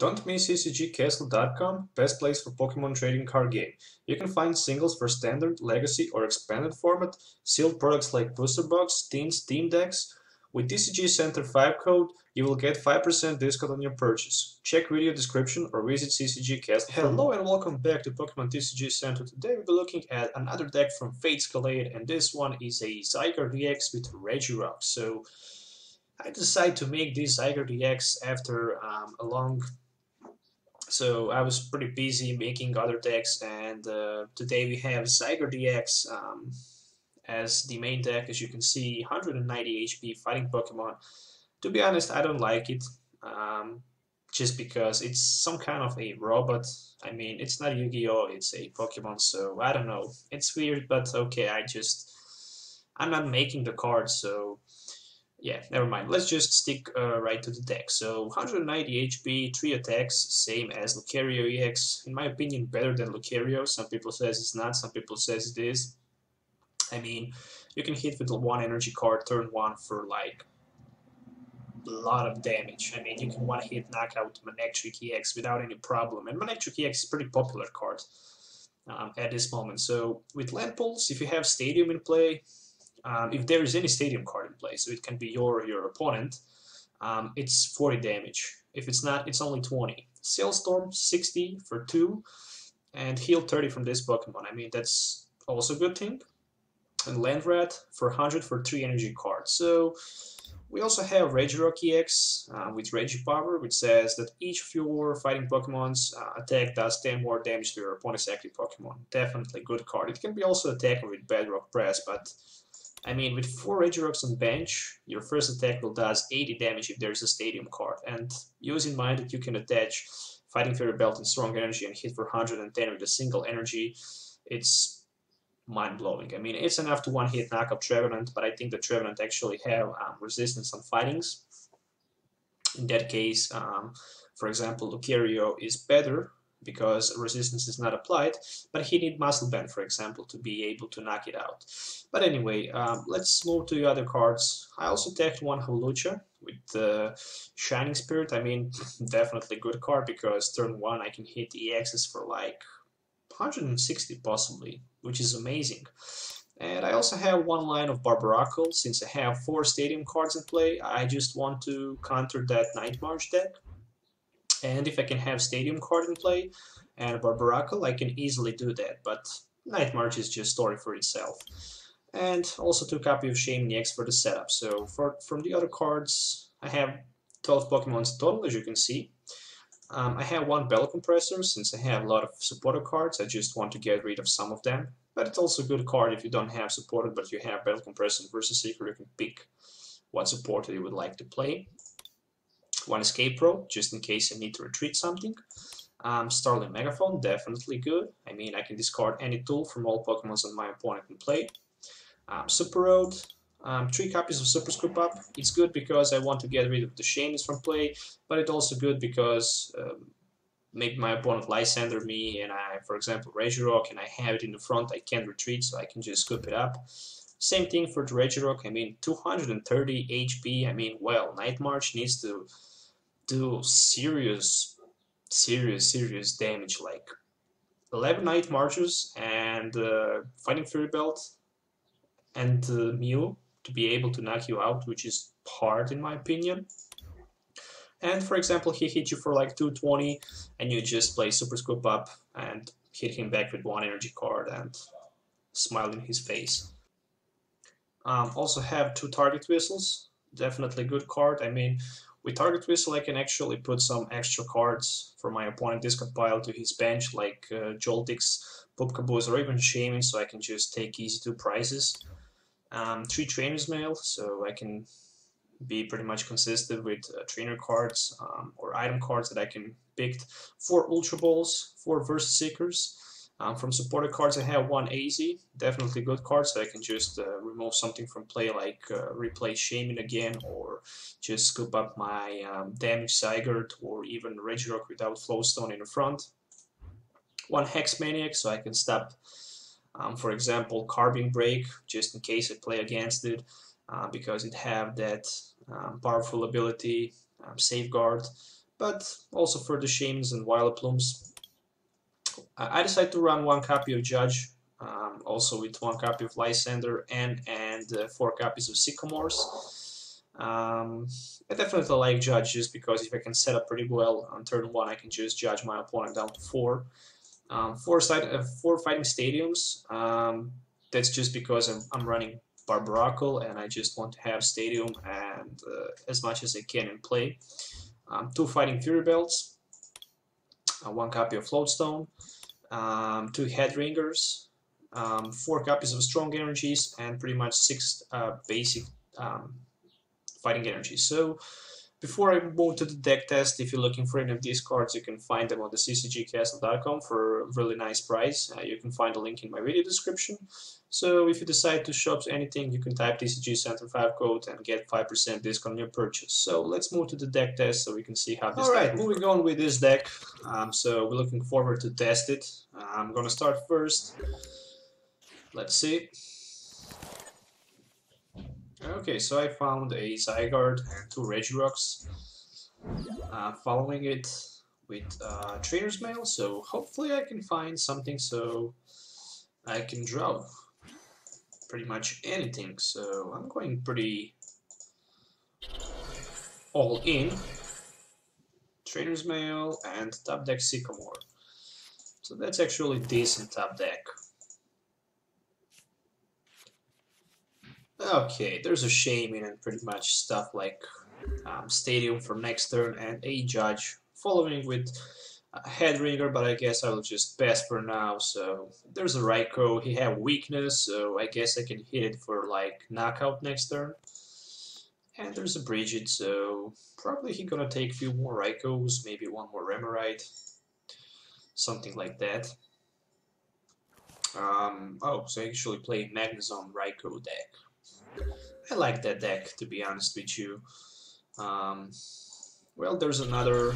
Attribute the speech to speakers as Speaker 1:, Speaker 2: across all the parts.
Speaker 1: Don't miss TCGCastle.com, best place for Pokemon trading card game. You can find singles for standard, legacy or expanded format, sealed products like booster box, teams, team decks. With TCG Center 5 code, you will get 5% discount on your purchase. Check video description or visit TCG Castle. Hello and welcome back to Pokemon TCG Center. Today we'll be looking at another deck from Fate's Collide, and this one is a Zygarde-EX with Regirock. So I decided to make this Zygarde-EX after a long... So I was pretty busy making other decks, and today we have Zygarde-EX as the main deck. As you can see, 190 HP fighting Pokemon. To be honest, I don't like it, just because it's some kind of a robot. I mean, it's not Yu-Gi-Oh, it's a Pokemon, so I don't know. It's weird, but okay, I'm not making the card, so yeah, never mind. Let's just stick right to the deck. So 190 HP, 3 attacks, same as Lucario-EX. In my opinion, better than Lucario. Some people says it's not, some people says it is. I mean, you can hit with one energy card turn 1 for like a lot of damage. I mean, you can one-hit knock out Manectric-EX without any problem. And Manectric-EX is a pretty popular card at this moment. So with Land Pulse, if you have Stadium in play, if there is any Stadium card in play, so it can be your opponent, it's 40 damage. If it's not, it's only 20. Sailstorm, 60 for 2, and heal 30 from this Pokemon. I mean, that's also a good thing. And Landrat for 100 for 3 energy cards. So we also have Regirock-EX with Regipower, which says that each of your fighting Pokemon's attack does 10 more damage to your opponent's active Pokemon. Definitely good card. It can be also attacked with Bedrock Press, but I mean, with 4 Regirocks on bench, your first attack will does 80 damage if there's a Stadium card. And use in mind that you can attach Fighting Fairy Belt and Strong Energy and hit for 110 with a single energy. It's mind-blowing. I mean, it's enough to one-hit knock up Trevenant, but I think the Trevenant actually have resistance on fightings. In that case, for example, Lucario is better because resistance is not applied, but he needs Muscle Band, for example, to be able to knock it out. But anyway, let's move to the other cards. I also tagged one Hawlucha with Shining Spirit. I mean, definitely good card because turn 1 I can hit EXs for like 160 possibly, which is amazing. And I also have one line of Barbaracle. Since I have 4 Stadium cards in play, I just want to counter that Night March deck. And if I can have Stadium card in play and Barbaracle, I can easily do that, but Night March is just story for itself. And also 2 copies of Shaymin-EX for the setup. So from the other cards, I have 12 Pokemons total, as you can see. I have 1 Bell Compressor. Since I have a lot of supporter cards, I just want to get rid of some of them. But it's also a good card if you don't have supporter, but you have Bell Compressor versus Seeker. You can pick what supporter you would like to play. 1 Escape Rope, just in case I need to retreat something. Startling Megaphone, definitely good. I mean, I can discard any tool from all Pokemons on my opponent in play. Super Rod, 3 copies of Super Scoop Up. It's good because I want to get rid of the Shames from play, but it's also good because maybe my opponent Lysandre me and I, for example, Regirock, and I have it in the front, I can't retreat, so I can just scoop it up. Same thing for the Regirock. I mean, 230 HP. I mean, well, Night March needs to do serious damage, like 11 Night Marches and Fighting Fury Belt and Mew to be able to knock you out, which is hard in my opinion. And for example, he hit you for like 220 and you just play Super Scoop Up and hit him back with 1 energy card and smile in his face. Also have 2 Target Whistles, definitely good card. I mean, with Target Whistle I can actually put some extra cards for my opponent discard pile to his bench, like Joltix, Pupkaboo's, or even Shaymin, so I can just take easy 2 prizes. 3 Trainers Mail, so I can be pretty much consistent with trainer cards or item cards that I can pick. 4 Ultra Balls, 4 Versus Seekers. From supported cards I have 1 AZ, definitely good card, so I can just remove something from play, like replay Shaymin again, or just scoop up my damaged Zygarde, or even Regirock without Float Stone in the front. 1 Hex Maniac, so I can stop, for example, Carbine Break, just in case I play against it, because it have that powerful ability, Safeguard. but also for the Shames and Vileplumes. I decided to run 1 copy of Judge, also with 1 copy of Lysandre and 4 copies of Sycamores. I definitely like Judge just because if I can set up pretty well on turn 1, I can just judge my opponent down to 4. 4 Fighting Stadiums, that's just because I'm running Barbaracle and I just want to have Stadium and as much as I can in play. 2 Fighting Fury Belts, 1 copy of Float Stone, 2 Headringers, 4 copies of Strong Energies, and pretty much 6 basic Fighting Energies. So before I move to the deck test, if you're looking for any of these cards, you can find them on the TCGcastle.com for a really nice price. You can find a link in my video description. So if you decide to shop anything, you can type TCG Center 5 code and get 5% discount on your purchase. So let's move to the deck test so we can see how this Alright, moving on with this deck. So we're looking forward to test it. I'm gonna start first. Let's see. Okay, so I found a Zygarde and 2 Regirocks, following it with Trainers Mail, so hopefully I can find something so I can draw pretty much anything. So I'm going pretty all in. Trainers Mail and top deck Sycamore. So that's actually decent top deck. Okay, there's a Shaymin and pretty much stuff like Stadium for next turn and a Judge, following with Headringer, but I guess I will just pass for now. So there's a Raikou, he have weakness, so I guess I can hit it for like knockout next turn. And there's a Bridget, so probably he gonna take a few more Raikous, maybe 1 more Remoraid, something like that. Oh, so I actually play Magnezone Raikou deck. I like that deck, to be honest with you. Well, there's another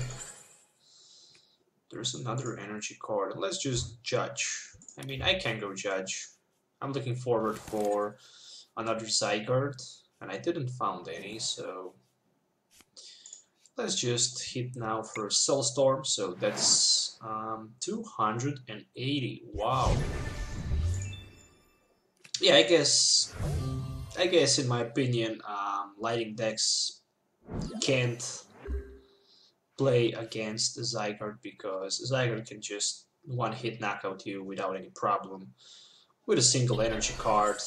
Speaker 1: energy card. Let's just Judge. I mean, I can go Judge. I'm looking forward for another Zygarde, and I didn't found any, so let's just hit now for Cellstorm. So that's 280. Wow. Yeah, I guess in my opinion, lighting decks can't play against the Zygarde because Zygarde can just one-hit knockout you without any problem with a single energy card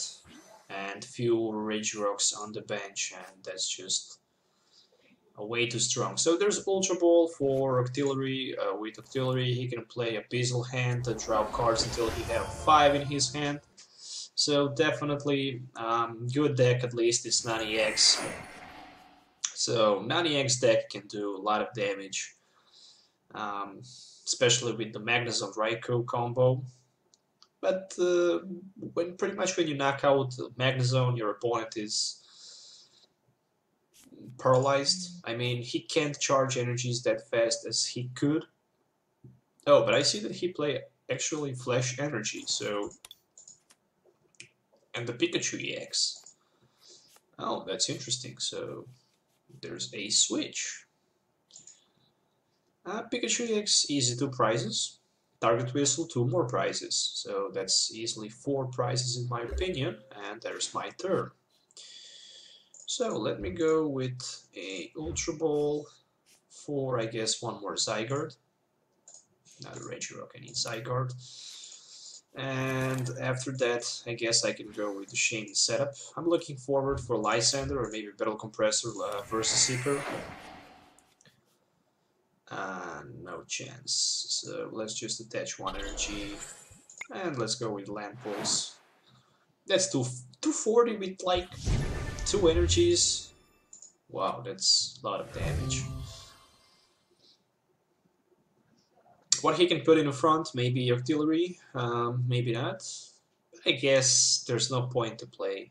Speaker 1: and few Regirocks on the bench, and that's just way too strong. So there's Ultra Ball for Octillery. With Octillery, he can play a Bezel hand and draw cards until he have 5 in his hand. So definitely good deck, at least it's Nani-X. So Nani-X deck can do a lot of damage, especially with the Magnezone Raikou combo. But pretty much when you knock out Magnezone, your opponent is paralyzed. I mean, he can't charge energies that fast as he could. Oh, but I see that he play actually Flash Energy, so... and the Pikachu EX. Oh, that's interesting. So there's a switch. Pikachu EX, easy 2 prizes. Target Whistle, 2 more prizes. So that's easily 4 prizes in my opinion. And there's my turn. So let me go with a Ultra Ball for, I guess, 1 more Zygarde. Not a Regirock, I need Zygarde. And after that, I guess I can go with the Shaymin setup. I'm looking forward for Lysandre or maybe Battle Compressor versus Seeker. No chance. So let's just attach 1 energy. And let's go with Land Pulse. That's 240 with like 2 energies. Wow, that's a lot of damage. What he can put in the front, maybe Artillery, maybe not. I guess there's no point to play.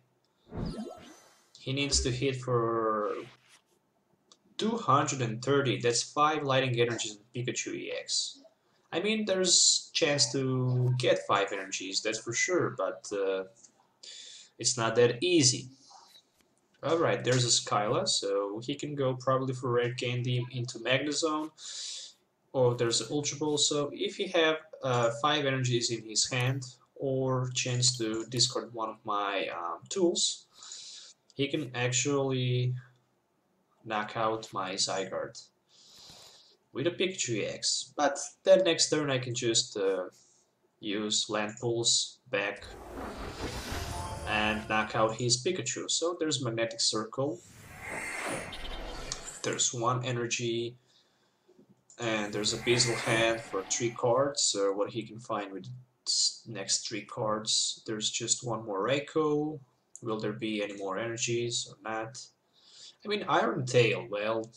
Speaker 1: He needs to hit for 230, that's 5 Lighting Energies in Pikachu EX. I mean, there's chance to get 5 energies, that's for sure, but it's not that easy. Alright, there's a Skyla, so he can go probably for Rare Candy into Magnezone. Or there's an Ultra Ball, so if he have 5 energies in his hand, or chance to discard one of my tools, he can actually knock out my Zygarde with a Pikachu EX. But then next turn I can just use Land Pulse back and knock out his Pikachu. So there's Magnetic Circle, there's 1 energy, and there's a Beazle Hand for 3 cards, so what he can find with next 3 cards. There's just 1 more Raikou. Will there be any more energies or not? I mean, Iron Tail, well,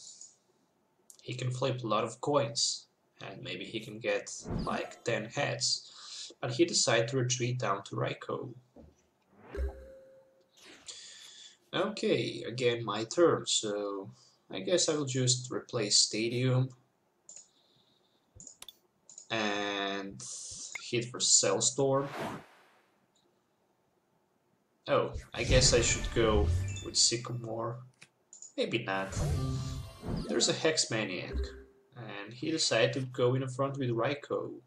Speaker 1: he can flip a lot of coins, and maybe he can get like 10 heads. But he decided to retreat down to Raikou. Okay, again my turn, so I guess I will just replace Stadium and hit for Cell Storm. Oh, I guess I should go with Sycamore. Maybe not. There's a Hex Maniac, and he decided to go in the front with Raikou.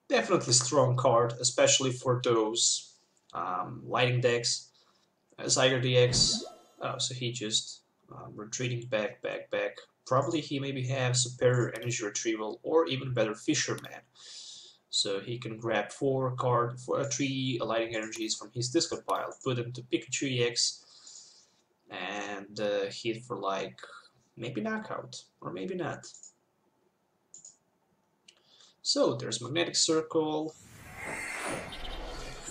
Speaker 1: Definitely strong card, especially for those lighting decks. Zygarde-EX, oh, so he just retreating back. Probably he maybe have superior energy retrieval or even better Fisherman. So he can grab 3 lighting energies from his discard pile, put them to Pikachu EX, and hit for like maybe knockout, or maybe not. So there's Magnetic Circle,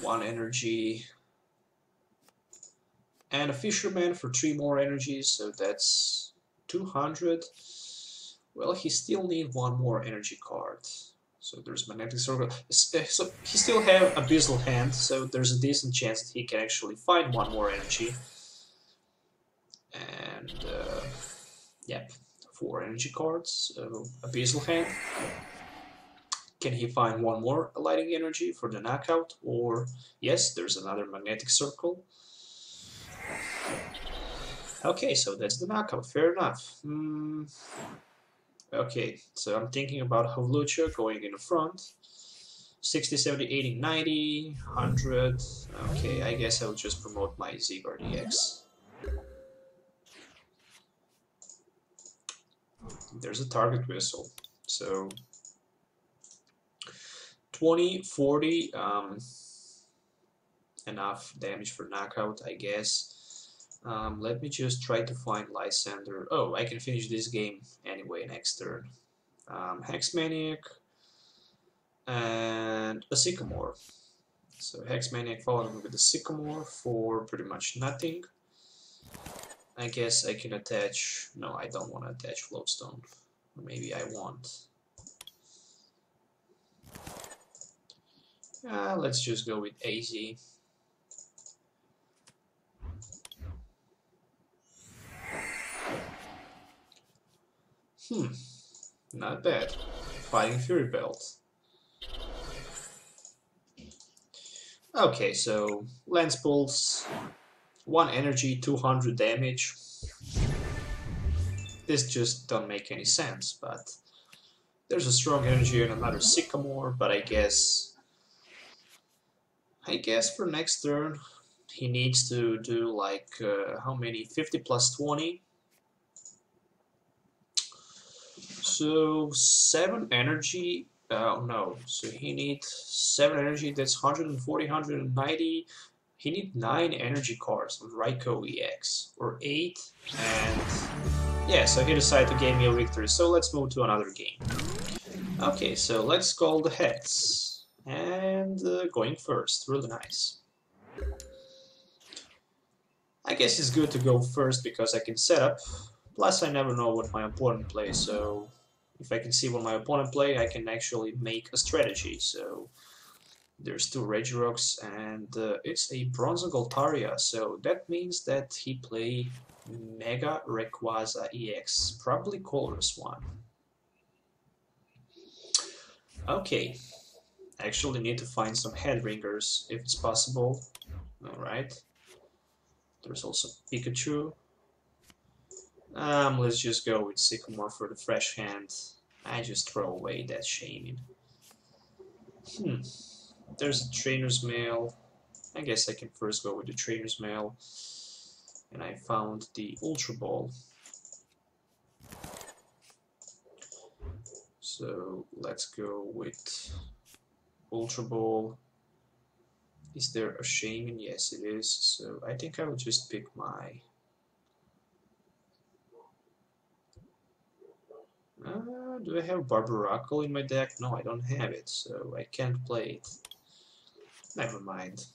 Speaker 1: 1 energy, and a Fisherman for 3 more energies, so that's 200. Well, he still needs 1 more energy card. So there's Magnetic Circle. So he still have a Beazle Hand, so there's a decent chance that he can actually find 1 more energy. And yep, 4 energy cards, so a Beazle Hand. Can he find 1 more lighting energy for the knockout? Or yes, there's another Magnetic Circle. Okay, so that's the knockout, fair enough. Okay, so I'm thinking about Hawlucha going in the front. 60, 70, 80, 90, 100. Okay, I guess I'll just promote my Zygarde-EX. There's a target whistle. So 20, 40, enough damage for knockout, I guess. Let me just try to find Lysandre. Oh, I can finish this game anyway next turn. Hex Maniac and a Sycamore. So Hex Maniac followed with a Sycamore for pretty much nothing. I guess I can attach... No, I don't want to attach Float Stone. Or maybe I want. Let's just go with AZ. Not bad. Fighting Fury Belt. Okay, so Lance Pulse, 1 energy, 200 damage. This just don't make any sense, but there's a Strong Energy and another Sycamore, but I guess for next turn he needs to do like how many? 50 plus 20. So 7 energy. No, so he needs 7 energy. That's 140, 190. He needs 9 energy cards with Raikou EX, or 8, and yeah, so he decided to give me a victory. So let's move to another game. Okay, so let's call the heads, and going first, really nice. I guess it's good to go first because I can set up. Plus, I never know what my opponent plays, so if I can see what my opponent plays, I can actually make a strategy. So there's 2 Regirocks, and it's a Bronze Goltaria, so that means that he played Mega Rayquaza EX, probably colorless one. Okay, I actually need to find some head ringers if it's possible. Alright. There's also Pikachu. Let's just go with Sycamore for the fresh hand. I just throw away that Shaymin. There's a Trainer's Mail. I guess I can first go with the Trainer's Mail. And I found the Ultra Ball. So let's go with Ultra Ball. Is there a Shaymin? Yes, it is. So I think I will just pick my... do I have Barbaracle in my deck? No, I don't have it, so I can't play it. Never mind.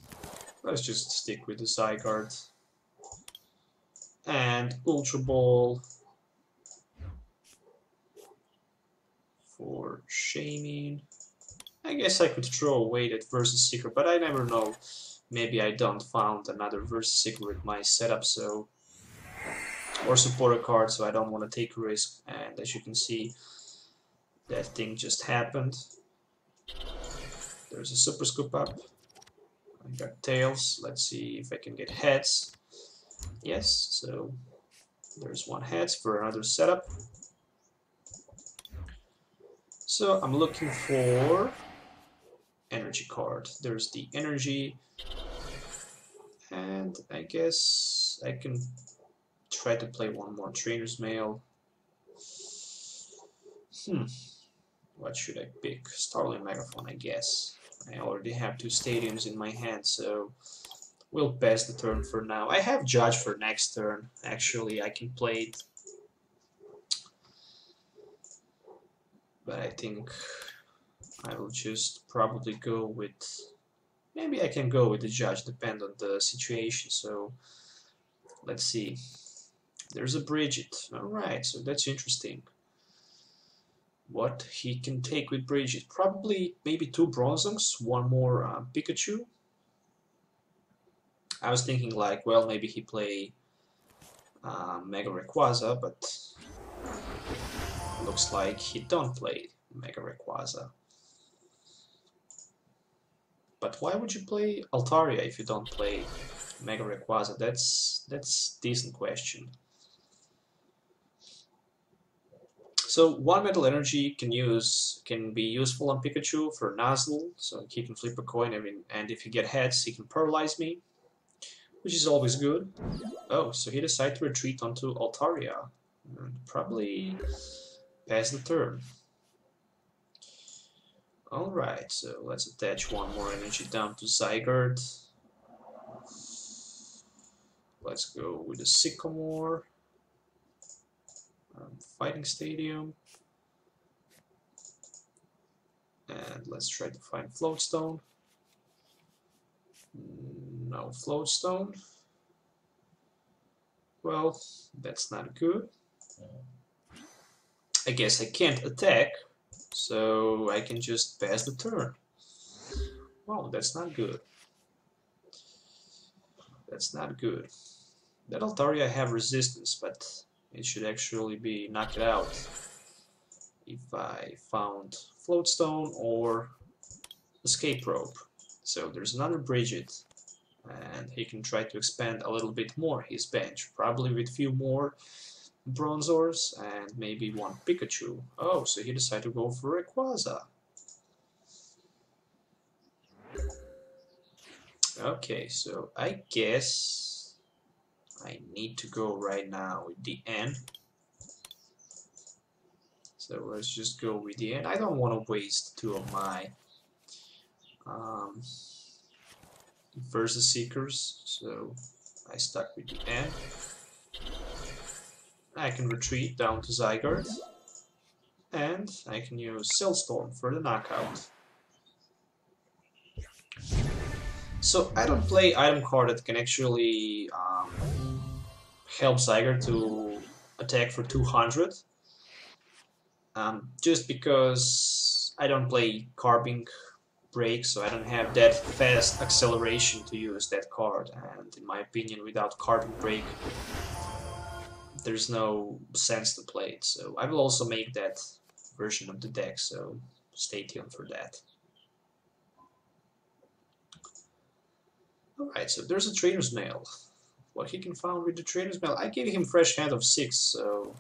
Speaker 1: Let's just stick with the Zygarde. And Ultra Ball for Shaymin. I guess I could throw away that Versus Seeker, but I never know. Maybe I don't found another Versus Seeker with my setup, so... or supporter card, so I don't want to take a risk. And as you can see, that thing just happened. There's a Super Scoop Up. I got tails. Let's see if I can get heads. Yes, so there's one heads for another setup. So I'm looking for energy card. There's the energy, and I guess I can try to play one more Trainer's Mail. What should I pick? Startling Megaphone, I guess. I already have 2 stadiums in my hand, so we'll pass the turn for now. I have Judge for next turn. Actually, I can play it. But I think I will just probably go with... maybe I can go with the Judge, depend on the situation. So let's see. There's a Bridget. Alright, so that's interesting. What he can take with Bridget? Probably maybe 2 Bronzongs, 1 more Pikachu. I was thinking like, well, maybe he play Mega Rayquaza, but looks like he don't play Mega Rayquaza. But why would you play Altaria if you don't play Mega Rayquaza? That's a decent question. So 1 Metal Energy can be useful on Pikachu for Nozzle, so he can flip a coin, and if he get heads, he can paralyze me, which is always good. Oh, so he decided to retreat onto Altaria. Probably pass the turn. Alright, so let's attach 1 more energy down to Zygarde. Let's go with the Sycamore. Fighting Stadium. And let's try to find Float Stone. No Float Stone. Well, that's not good. I guess I can't attack, so I can just pass the turn. Wow, that's not good. That's not good. That Altaria have resistance, but it should actually be knocked out if I found Float Stone or Escape Rope. So there's another Bridget, and he can try to expand a little bit more his bench, probably with a few more Bronzors and maybe 1 Pikachu. Oh, so he decided to go for Rayquaza. Okay, so I guess I need to go right now with the N. So let's just go with the N. I don't want to waste 2 of my Versus Seekers, so I stuck with the N. I can retreat down to Zygarde, and I can use Storm for the knockout. So I don't play item card that can actually help Zygarde to attack for 200, just because I don't play Carbink Break, so I don't have that fast acceleration to use that card, and in my opinion, without Carbink Break, there's no sense to play it. So I will also make that version of the deck, so stay tuned for that. Alright, so there's a Trainers Mail. What he can find with the Trainers Mail? I gave him fresh hand of 6, so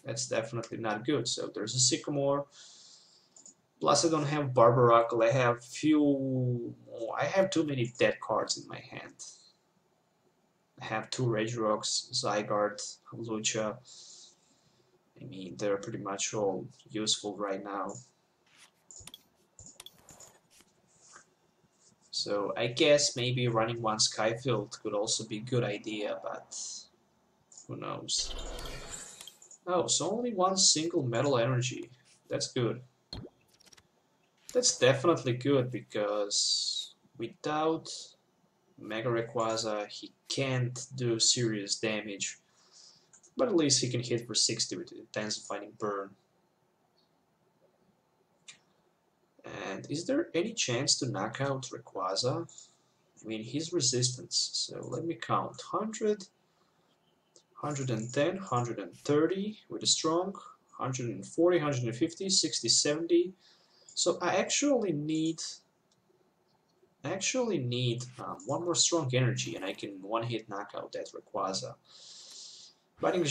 Speaker 1: that's definitely not good. So there's a Sycamore. Plus I don't have Barbaracle. I have too many dead cards in my hand. I have 2 Regirocks, Zygarde, Hawlucha. I mean, they're pretty much all useful right now. So I guess maybe running one Skyfield could also be a good idea, but who knows. Oh, so only one single Metal Energy. That's good. That's definitely good, because without Mega Rayquaza he can't do serious damage. But at least he can hit for 60 with Intensifying Burn. And is there any chance to knock out Rayquaza? I mean, his resistance. So let me count. 100, 110, 130 with a strong, 140, 150, 60, 70. So I actually need one more strong energy, and I can one-hit knock out that Rayquaza. But in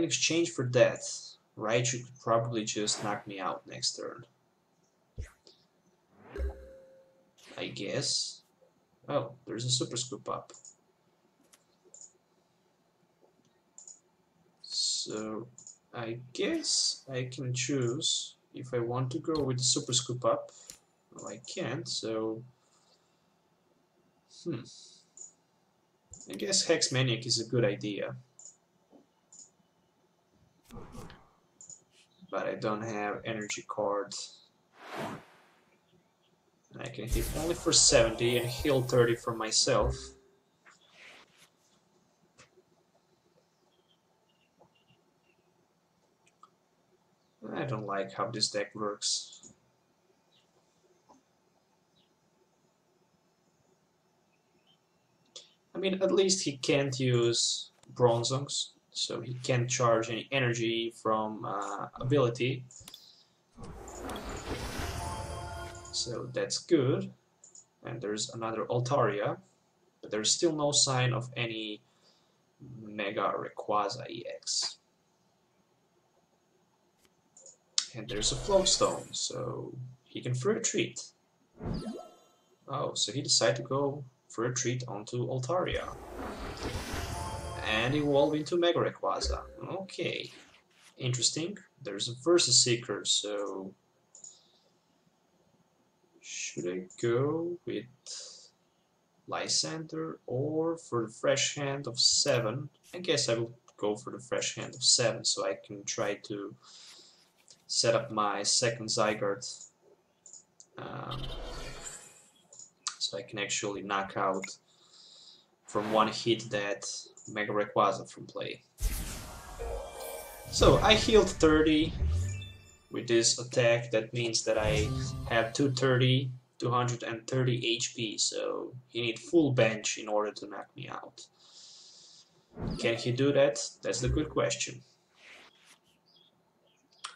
Speaker 1: exchange for that, Raichu could probably just knock me out next turn. I guess. Oh, there's a Super Scoop Up. So I guess I can choose if I want to go with the Super Scoop Up. Well, I can't, so I guess Hex Maniac is a good idea. But I don't have energy card. I can hit only for 70 and heal 30 for myself. I don't like how this deck works. I mean, at least he can't use Bronzongs, so he can't charge any energy from ability. So that's good. And there's another Altaria, but there's still no sign of any Mega Rayquaza EX. And there's a Float Stone, so he can free retreat. Oh, so he decided to go for a retreat onto Altaria. And evolve into Mega Rayquaza. Okay, interesting. There's a Versus Seeker, so should I go with Lysandre or for the fresh hand of 7? I guess I will go for the fresh hand of 7 so I can try to set up my second Zygarde. So I can actually knock out from one hit that Mega Rayquaza from play. So I healed 30 with this attack. That means that I have 230 HP, so he needs full bench in order to knock me out. Can he do that? That's the good question.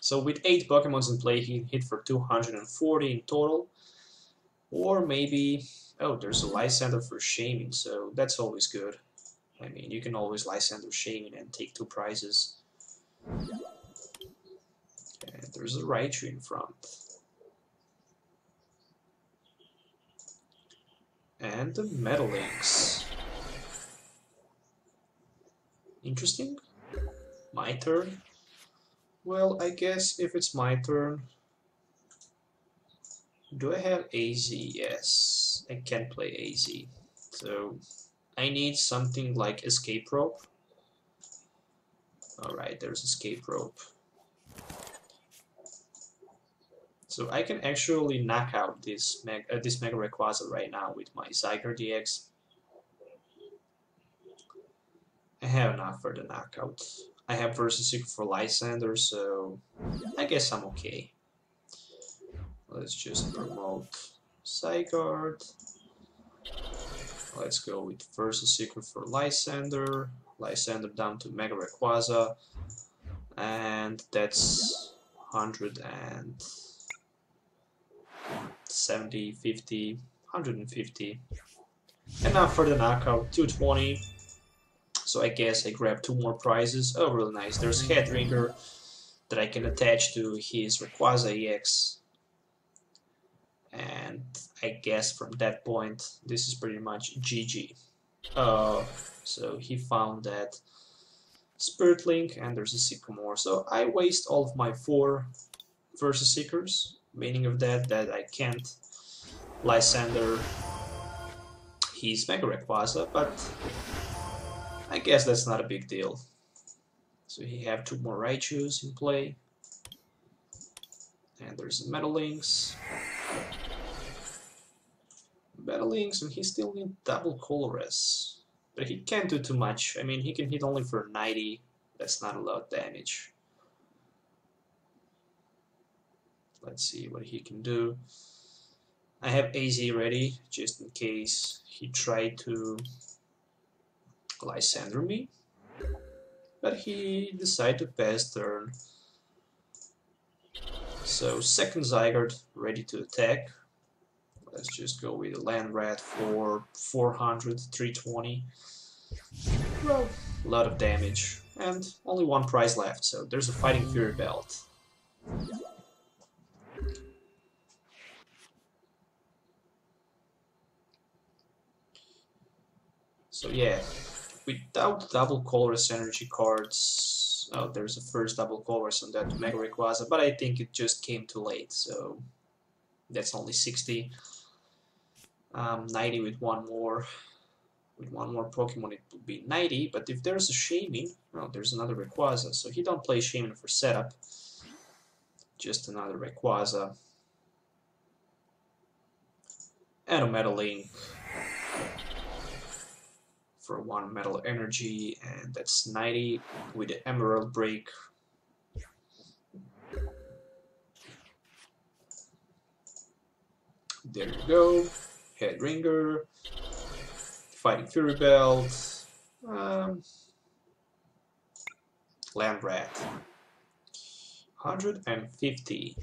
Speaker 1: So with 8 Pokemons in play, he hit for 240 in total. Or maybe, oh, there's a Lysandre for Shaymin, so that's always good. I mean, you can always Lysandre Shaymin and take 2 prizes. And there's a Raichu in front. And the Metal Links. Interesting. My turn. Well, I guess if it's my turn... Do I have AZ? Yes, I can play AZ. So I need something like Escape Rope. Alright, there's Escape Rope. So I can actually knock out this Mega Rayquaza right now with my Zygarde-EX. I have enough for the knockout. I have Versus Seeker for Lysandre, so I guess I'm okay. Let's just promote Zygarde. Let's go with Versus Seeker for Lysandre. Lysandre down to Mega Rayquaza. And that's 170, 50, 150. And now for the knockout, 220. So I guess I grabbed 2 more prizes. Oh, really nice. There's Headringer that I can attach to his Rayquaza EX. And I guess from that point, this is pretty much GG. So he found that Spirit Link and there's a Sycamore. So I waste all of my 4 versus Seekers, meaning of that I can't Lysandre his Mega Rayquaza, but I guess that's not a big deal. So he have 2 more Raichus in play. And there's Metal Links. And he still needs double Colress. But he can't do too much. I mean, he can hit only for 90. That's not a lot of damage. Let's see what he can do. I have AZ ready, just in case he tried to Lysandre me. But he decided to pass turn. So second Zygarde ready to attack. Let's just go with a Land Rat for 400, 320. Well, a lot of damage. And only 1 prize left, so there's a Fighting Fury Belt. So yeah, without double Colress energy cards, oh, there's a first double Colress on that Mega Rayquaza, but I think it just came too late, so that's only 60. 90 with one more. With 1 more Pokemon it would be 90, but if there's a Shaymin, oh, there's another Rayquaza, so he don't play Shaymin for setup. Just another Rayquaza. And a Metal Link for 1 Metal Energy, and that's 90 with the Emerald Break. There you go. Headringer. Fighting Fury Belt. Land Rat. 150.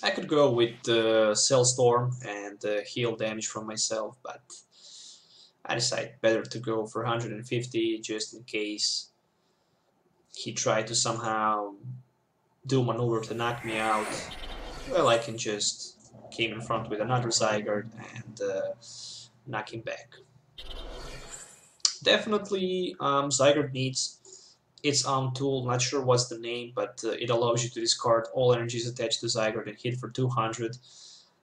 Speaker 1: I could go with Cell Storm and heal damage from myself, but I decided better to go for 150 just in case he tried to somehow do maneuver to knock me out. Well, I can just came in front with another Zygarde and knock him back. Definitely Zygarde needs its own tool, not sure what's the name, but it allows you to discard all energies attached to Zygarde and hit for 200.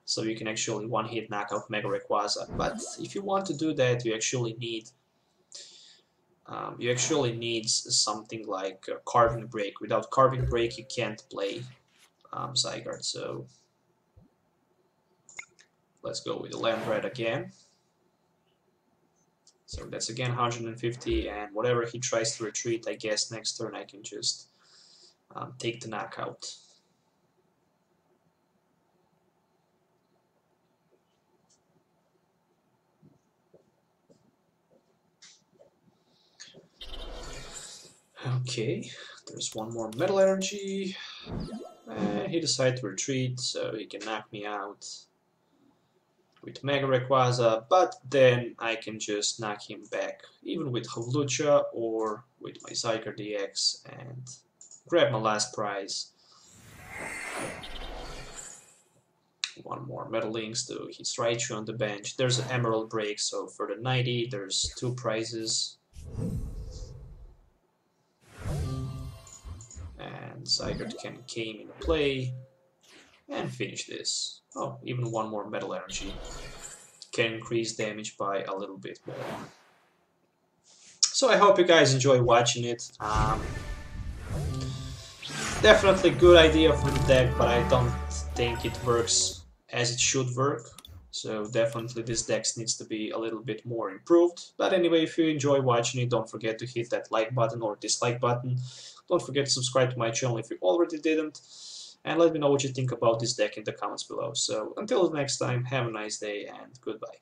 Speaker 1: So you can actually one-hit knock out Mega Rayquaza. But if you want to do that, you actually need something like Carving Break. Without Carving Break, you can't play Zygarde. So let's go with the Land Rat again. So that's again 150, and whatever he tries to retreat, I guess next turn I can just take the knockout. Okay, there's 1 more Metal Energy, and he decided to retreat, so he can knock me out with Mega Rayquaza, but then I can just knock him back, even with Hawlucha or with my Zygarde-EX, and grab my last prize. 1 more Metal Links to his Raichu on the bench. There's an Emerald Break, so for the 90 there's 2 prizes. And Zygarde came into play and finish this. Oh, even 1 more Metal Energy can increase damage by a little bit more. So I hope you guys enjoy watching it. Definitely good idea for the deck, but I don't think it works as it should work. So definitely this deck needs to be a little bit more improved. But anyway, if you enjoy watching it, don't forget to hit that like button or dislike button. Don't forget to subscribe to my channel if you already didn't. And let me know what you think about this deck in the comments below. So until next time, have a nice day and goodbye.